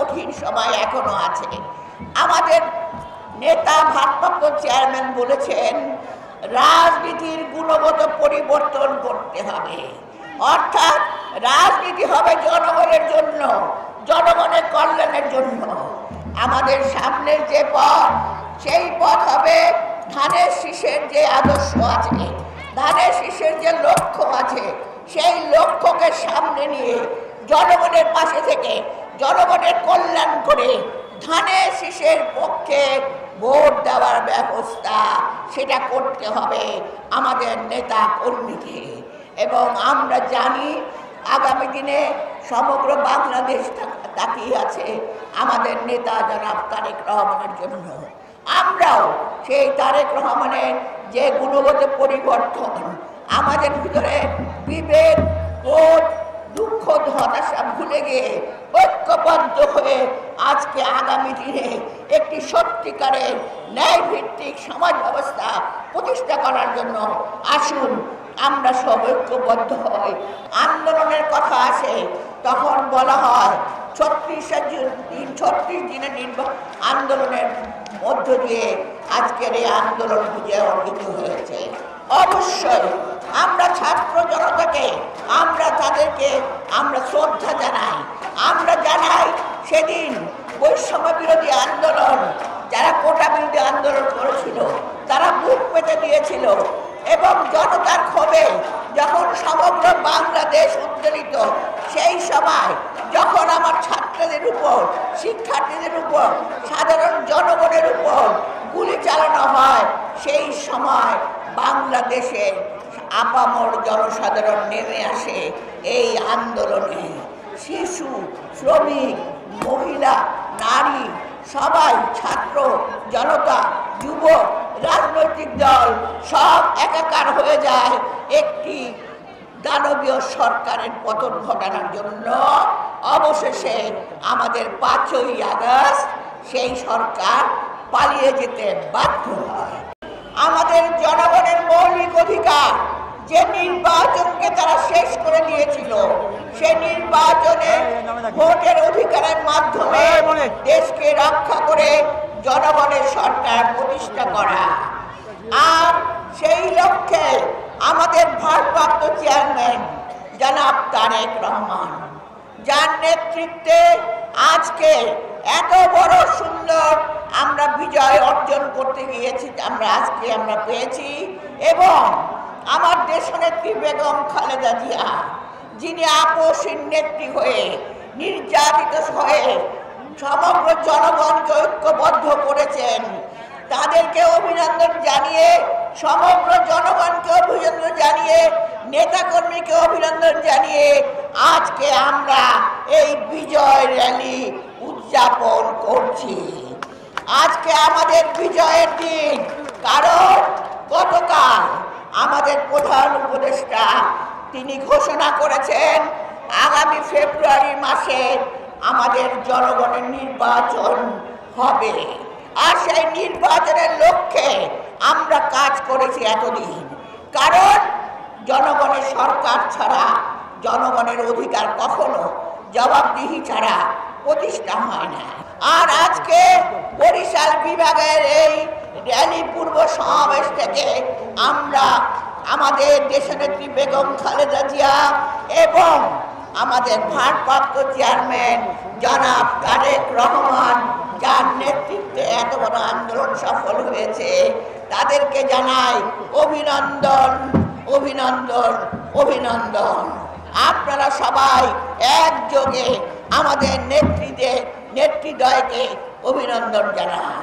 কঠিন সময় এখনো আছে। আমাদের নেতা ভারপ্রাপ্ত চেয়ারম্যান বলেছেন রাজনীতির গুণগত পরিবর্তন করতে হবে, অর্থাৎ রাজনীতি হবে জনগণের জন্য, জনগণের কল্যাণের জন্য। আমাদের সামনের যে পথ, সেই পথ হবে ধানের শীষের যে আদর্শ আছে, ধানের শীষের যে লক্ষ্য আছে, সেই লক্ষ্যকে সামনে নিয়ে জনগণের পাশে থেকে জনগণের কল্যাণ করে ধানের শীষের পক্ষে ভোট দেওয়ার ব্যবস্থা সেটা করতে হবে আমাদের নেতা কর্মীকে। এবং আমরা জানি আগামী দিনে সমগ্র বাংলাদেশ তাকিয়ে আছে আমাদের নেতা জনাব তারেক রহমানের জন্য। আমরাও সেই তারেক রহমানের যে গুণগত পরিবর্তন, আমাদের ভিতরে বিভেদ, বোধ, দুঃখ, হতাশা ভুলে গিয়ে ঐক্যবদ্ধ হয়ে আজকে আগামী দিনে একটি সত্যিকারের ন্যায়ভিত্তিক সমাজ ব্যবস্থা প্রতিষ্ঠা করার জন্য আসুন আমরা সব ঐক্যবদ্ধ হই। আন্দোলনের কথা আসে, তখন বলা হয় 36 দিনের আন্দোলনের মধ্য দিয়ে আজকের এই আন্দোলন বিজয় অর্জিত হয়েছে। অবশ্যই আমরা ছাত্র জনতাকে তাদেরকে শ্রদ্ধা জানাই। আমরা জানাই সেদিন বৈষম্য বিরোধী আন্দোলন, যারা কোটা বিরোধী আন্দোলন করেছিল তারা বুক পেতে দিয়েছিল এবং জনতার ক্ষোভে যখন সমগ্র বাংলাদেশ উদ্বেলিত, সেই সময় যখন আমার ছাত্রদের উপর, শিক্ষার্থীদের উপর, সাধারণ জনগণের উপর গুলি চালানো হয়, সেই সময় বাংলাদেশের আপামর জনসাধারণ নেমে আসে এই আন্দোলনে। শিশু, শ্রমিক, মহিলা, নারী সবাই, ছাত্র জনতা, যুবক, রাজনৈতিক দল সব একাকার হয়ে যায় একটি দানবীয় সরকারের পতন ঘটানোর জন্য। অবশেষে আমাদের 5ই আগস্ট সেই সরকার পালিয়ে যেতে বাধ্য হয়। আমাদের জনগণের মৌলিক অধিকার, যে নির্বাচনকে তারা শেষ করে দিয়েছিল, সেই নির্বাচনে ভোটের অধিকারের মাধ্যমে দেশকে রক্ষা করে জনগণের সরকার প্রতিষ্ঠা করা। আর সেই লক্ষ্যে আমাদের ভারপ্রাপ্ত চেয়ারম্যান জনাব তারেক রহমান, যার নেতৃত্বে আজকে এত বড় সুন্দর আমরা বিজয় অর্জন করতে গিয়েছি, আমরা পেয়েছি। এবং আমার দেশনেত্রী বেগম খালেদা জিয়া, যিনি আপসহীন নেত্রী হয়ে, নির্যাতিত হয়ে সমগ্র জনগণকে ঐক্যবদ্ধ করেছেন, তাদেরকে অভিনন্দন জানিয়ে, সমগ্র জনগণকে অভিনন্দন জানিয়ে, নেতাকর্মীকে অভিনন্দন জানিয়ে আজকে আমরা এই বিজয় র্যালি উদযাপন করছি। আজকে আমাদের বিজয়ের দিন, কারণ গতকাল আমাদের প্রধান উপদেষ্টা তিনি ঘোষণা করেছেন আগামী ফেব্রুয়ারি মাসে আমাদের জনগণের নির্বাচন হবে। আর সেই নির্বাচনের লক্ষ্যে আমরা কাজ করেছি এতদিন, কারণ জনগণের সরকার ছাড়া জনগণের অধিকার কখনো জবাবদিহি ছাড়া প্রতিষ্ঠা হয় না। আর আজকে বরিশাল বিভাগের এই র্যালি পূর্ব সমাবেশ থেকে আমরা আমাদের দেশনেত্রী বেগম খালেদা জিয়া এবং আমাদের ভারপ্রাপ্ত চেয়ারম্যান জনাব তারেক রহমান, যার নেতৃত্বে এত বড় আন্দোলন সফল হয়েছে, তাদেরকে জানাই অভিনন্দন, অভিনন্দন, অভিনন্দন। আপনারা সবাই একযোগে আমাদের নেতৃত্বকে, নেতৃদ্বয়কে অভিনন্দন জানান।